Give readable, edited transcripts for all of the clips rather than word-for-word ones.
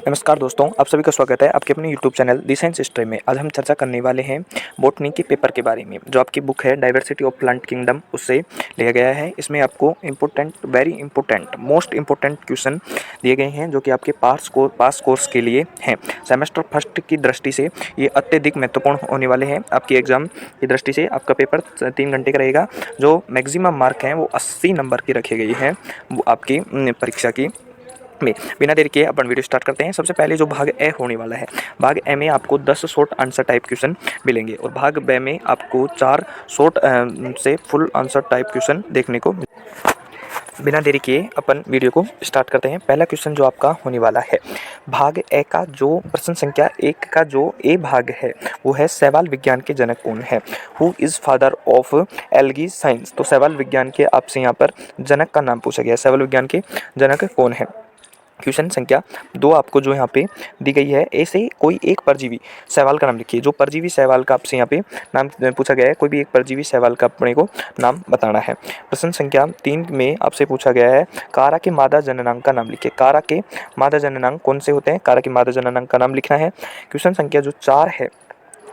नमस्कार दोस्तों, आप सभी का स्वागत है आपके अपने यूट्यूब चैनल दी साइंस हिस्ट्री में। आज हम चर्चा करने वाले हैं बॉटनी के पेपर के बारे में, जो आपकी बुक है डाइवर्सिटी ऑफ प्लांट किंगडम, उससे लिया गया है। इसमें आपको very important, most important question दिए गए हैं, जो कि आपके पास कोर्स के लिए हैं। सेमेस्टर फर्स्ट की दृष्टि से ये अत्यधिक महत्वपूर्ण होने वाले हैं। आपकी एग्जाम की दृष्टि से आपका पेपर 3 घंटे का रहेगा। जो मैक्सिमम मार्क हैं वो 80 नंबर की रखी गई है वो आपकी परीक्षा की में। बिना देरी के अपन वीडियो स्टार्ट करते हैं। सबसे पहले जो भाग ए होने वाला है, भाग ए में आपको 10 शॉर्ट आंसर टाइप क्वेश्चन मिलेंगे और भाग बी में आपको 4 शॉर्ट से फुल आंसर टाइप क्वेश्चन देखने को। बिना देरी के अपन वीडियो को स्टार्ट करते हैं। पहला क्वेश्चन जो आपका होने वाला है, भाग ए का जो प्रश्न संख्या 1 का जो ए भाग है वो है शैवाल विज्ञान के जनक कौन है। Who is father of algae science. तो शैवाल विज्ञान के आपसे यहाँ पर जनक का नाम पूछा गया है। शैवाल विज्ञान के जनक कौन है। क्वेश्चन संख्या 2 आपको जो यहाँ पे दी गई है, ऐसे कोई एक परजीवी शैवाल का नाम लिखिए। जो परजीवी शैवाल का आपसे यहाँ पे नाम पूछा गया है, कोई भी एक परजीवी शैवाल का अपने को नाम बताना है। प्रश्न संख्या 3 में आपसे पूछा गया है, कारा के मादा जननांग का नाम लिखिए। कारा के मादा जननांग कौन से होते हैं, कारा के मादा जननांग का नाम लिखना है। क्वेश्चन संख्या जो 4 है,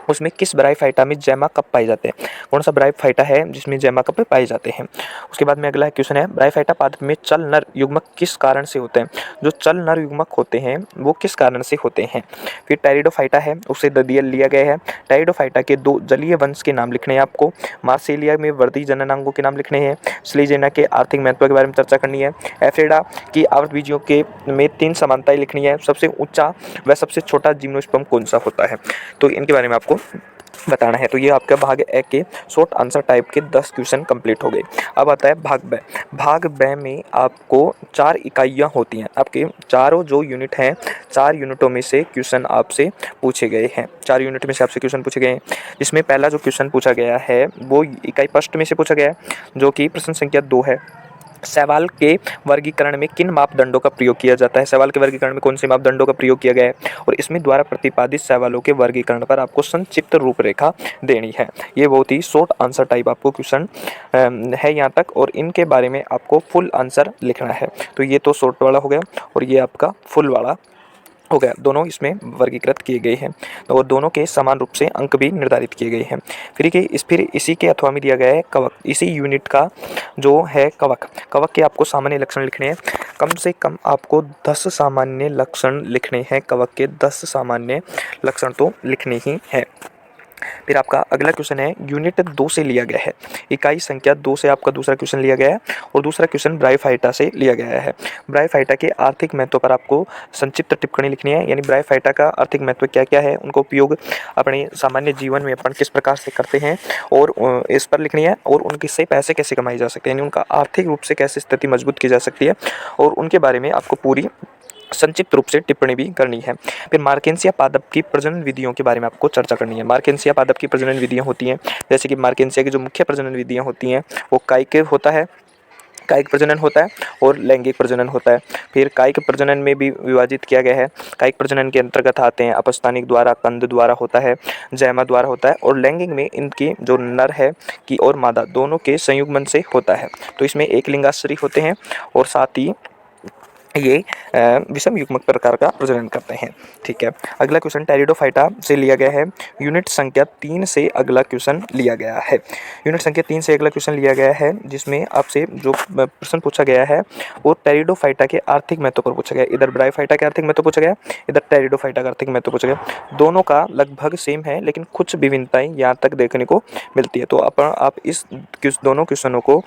उसमें किस ब्रायोफाइटा में जैमा कप पाए जाते हैं। कौन सा ब्रायोफाइटा है जिसमें जैमा कप पाए जाते हैं। उसके बाद में अगला क्वेश्चन है, ब्रायोफाइटा पादप में चल नर युग्मक किस कारण से होते हैं। जो चल नर युग्मक होते हैं वो किस कारण से होते हैं। फिर टायरिडोफाइटा है, उससे दिया लिया गया है। टायरिडोफाइटा के 2 जलीय वंश के नाम लिखने हैं आपको। मार्सेलिया में वर्दी जननांगों के नाम लिखने हैं। स्लेजेना के आर्थिक महत्व के बारे में चर्चा करनी है। एफ्रेडा की आवृतबीजियों के में 3 समानताएं लिखनी है। सबसे ऊंचा व सबसे छोटा जिम्नोस्पर्म कौन सा होता है, तो इनके बारे में आपको बताना है। तो ये आपका भाग ए के शॉर्ट आंसर टाइप के 10 क्वेश्चन कंप्लीट हो गए। अब आता है भाग बे। भाग बे में आपको 4 इकाइयाँ होती हैं। आपके चारों जो यूनिट हैं, 4 यूनिटों में से क्वेश्चन आपसे पूछे गए हैं। 4 यूनिट में से आपसे क्वेश्चन पूछे गए हैं, जिसमें पहला जो क्वेश्चन पूछा गया है वो इकाई फर्स्ट में से पूछा गया है, जो कि प्रश्न संख्या 2 है। शैवाल के वर्गीकरण में किन मापदंडों का प्रयोग किया जाता है। शैवाल के वर्गीकरण में कौन से मापदंडों का प्रयोग किया गया है और इसमें द्वारा प्रतिपादित शैवालों के वर्गीकरण पर आपको संक्षिप्त रूपरेखा देनी है। ये बहुत ही शॉर्ट आंसर टाइप आपको क्वेश्चन है यहाँ तक, और इनके बारे में आपको फुल आंसर लिखना है। तो ये तो शॉर्ट वाला हो गया और ये आपका फुल वाला हो गया। दोनों इसमें वर्गीकृत किए गए हैं और दोनों के समान रूप से अंक भी निर्धारित किए गए हैं। फिर इसी के अथवा में दिया गया है कवक। इसी यूनिट का जो है कवक, कवक के आपको सामान्य लक्षण लिखने हैं। कम से कम आपको 10 सामान्य लक्षण लिखने हैं। कवक के 10 सामान्य लक्षण तो लिखने ही हैं। फिर आपका अगला क्वेश्चन है, यूनिट 2 से लिया गया है। इकाई संख्या 2 से आपका दूसरा क्वेश्चन लिया गया है और दूसरा क्वेश्चन ब्रायोफाइटा से लिया गया है। ब्रायोफाइटा के आर्थिक महत्व पर आपको संक्षिप्त टिप्पणी लिखनी है, यानी ब्रायोफाइटा का आर्थिक महत्व क्या क्या है, उनको उपयोग अपने सामान्य जीवन में अपन किस प्रकार से करते हैं और इस पर लिखनी है, और उनके से पैसे कैसे कमाए जा सकते हैं, यानी उनका आर्थिक रूप से कैसे स्थिति मजबूत की जा सकती है, और उनके बारे में आपको पूरी संक्षिप्त रूप से टिप्पणी भी करनी है। फिर मार्केंसिया पादप की प्रजनन विधियों के बारे में आपको चर्चा करनी है। मार्केंसिया पादप की प्रजनन विधियां होती हैं, जैसे कि मार्केंसिया की जो मुख्य प्रजनन विधियां होती हैं वो कायिक होता है, कायिक प्रजनन होता है और लैंगिक प्रजनन होता है। फिर कायिक प्रजनन में भी विभाजित किया गया है। कायिक प्रजनन के अंतर्गत आते हैं अपस्थानिक द्वारा, कंद द्वारा होता है, जैमा द्वारा होता है, और लैंगिक में इनकी जो नर है की और मादा दोनों के संयुग्मन से होता है। तो इसमें एक लिंगाश्री होते हैं और साथ ही ये विषम युग्मक प्रकार का प्रजनन करते हैं। ठीक है, अगला क्वेश्चन टेरिडोफाइटा से लिया गया है। यूनिट संख्या 3 से अगला क्वेश्चन लिया गया है। यूनिट संख्या 3 से अगला क्वेश्चन लिया गया है, जिसमें आपसे जो प्रश्न पूछा गया है वो टेरिडोफाइटा के आर्थिक महत्व पर पूछा गया। इधर ब्रायोफाइटा के आर्थिक महत्व पूछा गया, इधर टेरिडोफाइटा का आर्थिक महत्व पूछा गया। दोनों का लगभग सेम है, लेकिन कुछ विभिन्नताएं यहाँ तक देखने को मिलती है। तो आप इस दोनों क्वेश्चनों को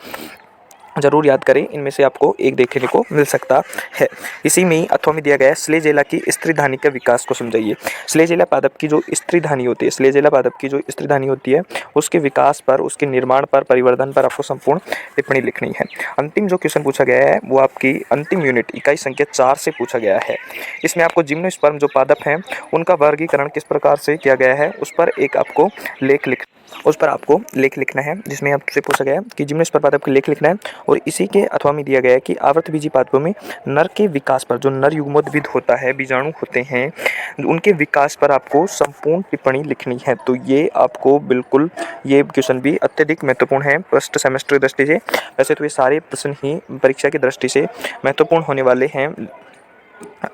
जरूर याद करें, इनमें से आपको एक देखने को मिल सकता है। इसी में अथवा में दिया गया है, स्लेजेला की स्त्रीधानी के विकास को समझाइए। स्लेजेला पादप की जो स्त्रीधानी होती है, स्लेजेला पादप की जो स्त्रीधानी होती है उसके विकास पर, उसके निर्माण पर, परिवर्धन पर आपको संपूर्ण टिप्पणी लिखनी है। अंतिम जो क्वेश्चन पूछा गया है वो आपकी अंतिम यूनिट इकाई संख्या 4 से पूछा गया है। इसमें आपको जिम्नोस्पर्म जो पादप हैं उनका वर्गीकरण किस प्रकार से किया गया है उस पर आपको लेख लिखना है, जिसमें आपसे पूछा गया है कि जिम्नोस्पर्म पादप का लेख लिखना है। और इसी के अथवा में दिया गया है कि आवर्तबीजी पादपों में नर के विकास पर, जो नर युग्मोद्भिद होता है, बीजाणु होते हैं, उनके विकास पर आपको संपूर्ण टिप्पणी लिखनी है। तो ये आपको बिल्कुल, ये क्वेश्चन भी अत्यधिक महत्वपूर्ण है फर्स्ट सेमेस्टर की दृष्टि से। वैसे तो ये सारे प्रश्न ही परीक्षा की दृष्टि से महत्वपूर्ण होने वाले हैं,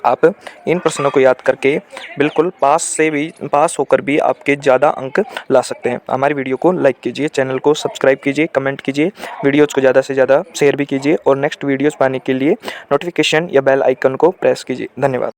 आप इन प्रश्नों को याद करके बिल्कुल पास होकर भी आपके ज़्यादा अंक ला सकते हैं। हमारी वीडियो को लाइक कीजिए, चैनल को सब्सक्राइब कीजिए, कमेंट कीजिए, वीडियोज़ को ज़्यादा से ज़्यादा शेयर भी कीजिए और नेक्स्ट वीडियोज़ पाने के लिए नोटिफिकेशन या बेल आइकन को प्रेस कीजिए। धन्यवाद।